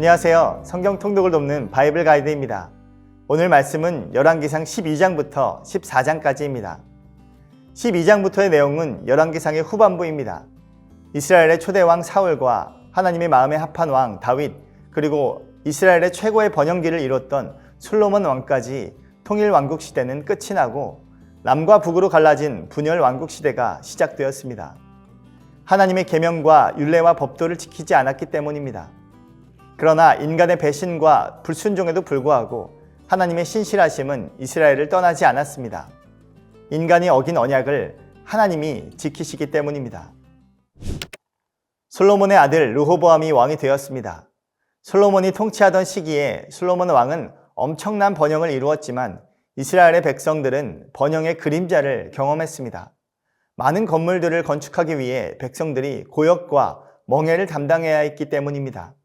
안녕하세요. 성경 통독을 돕는 바이블 가이드입니다. 오늘 말씀은 열왕기상 12장부터 14장까지입니다. 12장부터의 내용은 열왕기상의 후반부입니다. 이스라엘의 초대왕 사울과 하나님의 마음에 합한 왕 다윗, 그리고 이스라엘의 최고의 번영기를 이뤘던 솔로몬 왕까지 통일 왕국 시대는 끝이 나고 남과 북으로 갈라진 분열 왕국 시대가 시작되었습니다. 하나님의 계명과 율례와 법도를 지키지 않았기 때문입니다. 그러나 인간의 배신과 불순종에도 불구하고 하나님의 신실하심은 이스라엘을 떠나지 않았습니다. 인간이 어긴 언약을 하나님이 지키시기 때문입니다. 솔로몬의 아들 르호보암이 왕이 되었습니다. 솔로몬이 통치하던 시기에 솔로몬 왕은 엄청난 번영을 이루었지만 이스라엘의 백성들은 번영의 그림자를 경험했습니다. 많은 건물들을 건축하기 위해 백성들이 고역과 멍해를 담당해야 했기 때문입니다.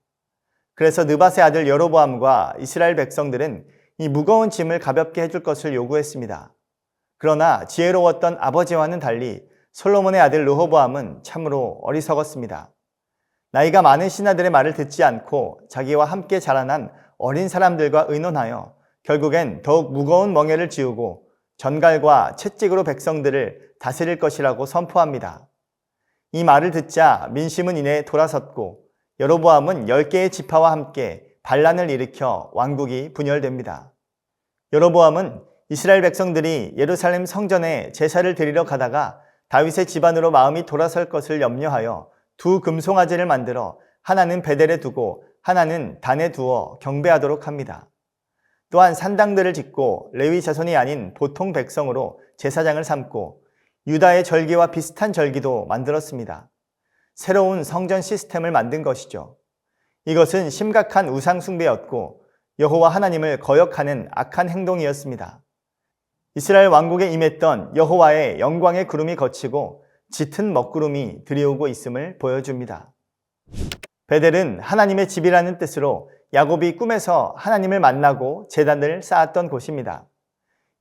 그래서 느밧의 아들 여로보암과 이스라엘 백성들은 이 무거운 짐을 가볍게 해줄 것을 요구했습니다. 그러나 지혜로웠던 아버지와는 달리 솔로몬의 아들 르호보암은 참으로 어리석었습니다. 나이가 많은 신하들의 말을 듣지 않고 자기와 함께 자라난 어린 사람들과 의논하여 결국엔 더욱 무거운 멍에를 지우고 전갈과 채찍으로 백성들을 다스릴 것이라고 선포합니다. 이 말을 듣자 민심은 이내 돌아섰고 여로보암은 10개의 지파와 함께 반란을 일으켜 왕국이 분열됩니다. 여로보암은 이스라엘 백성들이 예루살렘 성전에 제사를 드리러 가다가 다윗의 집안으로 마음이 돌아설 것을 염려하여 두 금송아지를 만들어 하나는 베델에 두고 하나는 단에 두어 경배하도록 합니다. 또한 산당들을 짓고 레위 자손이 아닌 보통 백성으로 제사장을 삼고 유다의 절기와 비슷한 절기도 만들었습니다. 새로운 성전 시스템을 만든 것이죠. 이것은 심각한 우상 숭배였고 여호와 하나님을 거역하는 악한 행동이었습니다. 이스라엘 왕국에 임했던 여호와의 영광의 구름이 걷히고 짙은 먹구름이 들이오고 있음을 보여줍니다. 베델은 하나님의 집이라는 뜻으로 야곱이 꿈에서 하나님을 만나고 제단을 쌓았던 곳입니다.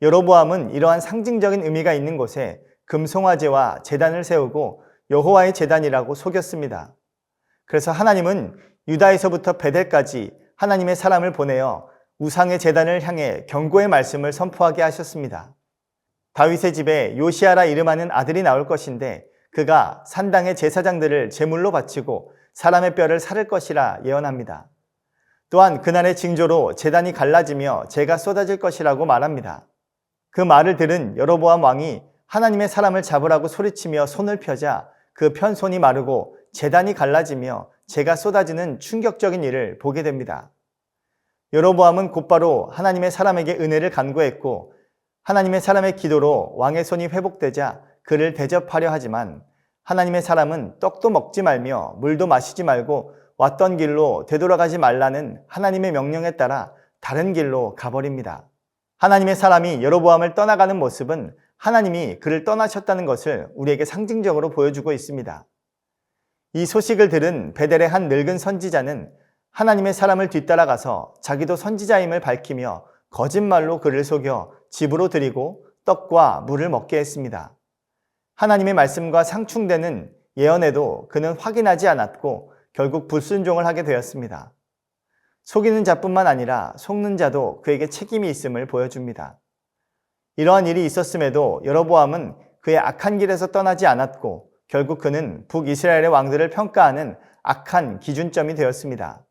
여로보암은 이러한 상징적인 의미가 있는 곳에 금송아지와 제단을 세우고 여호와의 제단이라고 속였습니다. 그래서 하나님은 유다에서부터 베델까지 하나님의 사람을 보내어 우상의 제단을 향해 경고의 말씀을 선포하게 하셨습니다. 다윗의 집에 요시아라 이름하는 아들이 나올 것인데 그가 산당의 제사장들을 제물로 바치고 사람의 뼈를 사를 것이라 예언합니다. 또한 그날의 징조로 제단이 갈라지며 재가 쏟아질 것이라고 말합니다. 그 말을 들은 여로보암 왕이 하나님의 사람을 잡으라고 소리치며 손을 펴자 그 편손이 마르고 제단이 갈라지며 재가 쏟아지는 충격적인 일을 보게 됩니다. 여로보암은 곧바로 하나님의 사람에게 은혜를 간구했고 하나님의 사람의 기도로 왕의 손이 회복되자 그를 대접하려 하지만 하나님의 사람은 떡도 먹지 말며 물도 마시지 말고 왔던 길로 되돌아가지 말라는 하나님의 명령에 따라 다른 길로 가버립니다. 하나님의 사람이 여로보암을 떠나가는 모습은 하나님이 그를 떠나셨다는 것을 우리에게 상징적으로 보여주고 있습니다. 이 소식을 들은 베델의 한 늙은 선지자는 하나님의 사람을 뒤따라가서 자기도 선지자임을 밝히며 거짓말로 그를 속여 집으로 들이고 떡과 물을 먹게 했습니다. 하나님의 말씀과 상충되는 예언에도 그는 확인하지 않았고 결국 불순종을 하게 되었습니다. 속이는 자뿐만 아니라 속는 자도 그에게 책임이 있음을 보여줍니다. 이러한 일이 있었음에도 여로보암은 그의 악한 길에서 떠나지 않았고 결국 그는 북이스라엘의 왕들을 평가하는 악한 기준점이 되었습니다.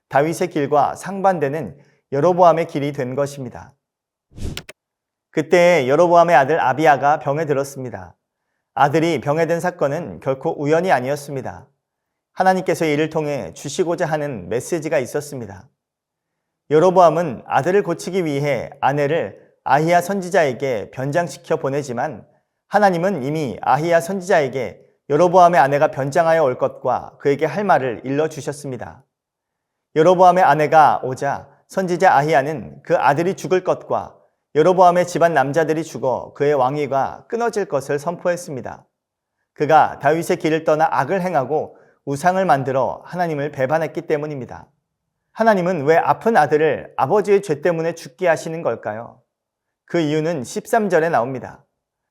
다윗의 길과 상반되는 여로보암의 길이 된 것입니다. 그때 여로보암의 아들 아비야가 병에 들었습니다. 아들이 병에 든 사건은 결코 우연이 아니었습니다. 하나님께서 이를 통해 주시고자 하는 메시지가 있었습니다. 여로보암은 아들을 고치기 위해 아내를 아히야 선지자에게 변장시켜 보내지만 하나님은 이미 아히야 선지자에게 여로보암의 아내가 변장하여 올 것과 그에게 할 말을 일러주셨습니다. 여로보암의 아내가 오자 선지자 아히야는 그 아들이 죽을 것과 여로보암의 집안 남자들이 죽어 그의 왕위가 끊어질 것을 선포했습니다. 그가 다윗의 길을 떠나 악을 행하고 우상을 만들어 하나님을 배반했기 때문입니다. 하나님은 왜 아픈 아들을 아버지의 죄 때문에 죽게 하시는 걸까요? 그 이유는 13절에 나옵니다.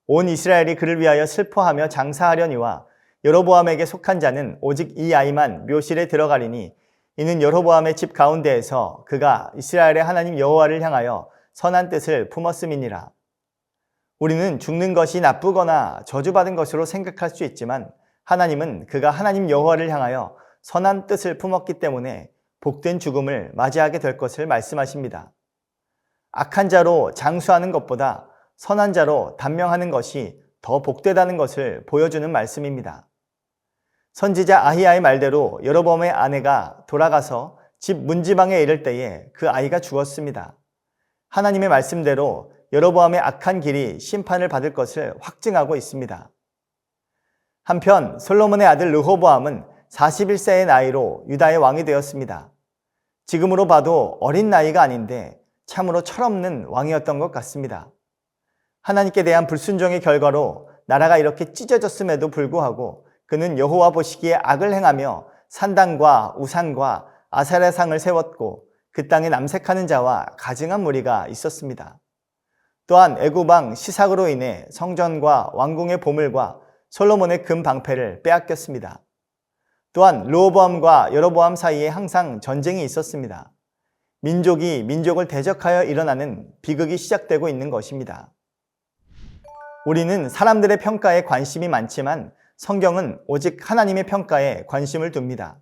온 이스라엘이 그를 위하여 슬퍼하며 장사하려니와 여로보암에게 속한 자는 오직 이 아이만 묘실에 들어가리니 이는 여로보암의 집 가운데에서 그가 이스라엘의 하나님 여호와를 향하여 선한 뜻을 품었음이니라. 우리는 죽는 것이 나쁘거나 저주받은 것으로 생각할 수 있지만 하나님은 그가 하나님 여호와를 향하여 선한 뜻을 품었기 때문에 복된 죽음을 맞이하게 될 것을 말씀하십니다. 악한 자로 장수하는 것보다 선한 자로 단명하는 것이 더 복되다는 것을 보여주는 말씀입니다. 선지자 아히야의 말대로 여로보암의 아내가 돌아가서 집 문지방에 이를 때에 그 아이가 죽었습니다. 하나님의 말씀대로 여로보암의 악한 길이 심판을 받을 것을 확증하고 있습니다. 한편 솔로몬의 아들 르호보암은 41세의 나이로 유다의 왕이 되었습니다. 지금으로 봐도 어린 나이가 아닌데 참으로 철없는 왕이었던 것 같습니다. 하나님께 대한 불순종의 결과로 나라가 이렇게 찢어졌음에도 불구하고 그는 여호와 보시기에 악을 행하며 산당과 우상과 아세라 상을 세웠고 그 땅에 남색하는 자와 가증한 무리가 있었습니다. 또한 애굽 왕 시삭으로 인해 성전과 왕궁의 보물과 솔로몬의 금 방패를 빼앗겼습니다. 또한 르호보암과 여로보암 사이에 항상 전쟁이 있었습니다. 민족이 민족을 대적하여 일어나는 비극이 시작되고 있는 것입니다. 우리는 사람들의 평가에 관심이 많지만 성경은 오직 하나님의 평가에 관심을 둡니다.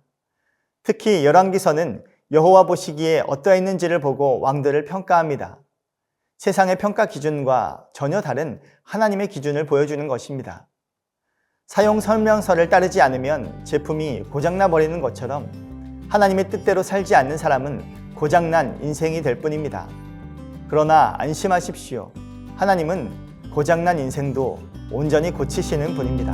특히 열왕기서는 여호와 보시기에 어떠했는지를 보고 왕들을 평가합니다. 세상의 평가 기준과 전혀 다른 하나님의 기준을 보여주는 것입니다. 사용 설명서를 따르지 않으면 제품이 고장나 버리는 것처럼 하나님의 뜻대로 살지 않는 사람은 고장난 인생이 될 뿐입니다. 그러나 안심하십시오. 하나님은 고장난 인생도 온전히 고치시는 분입니다.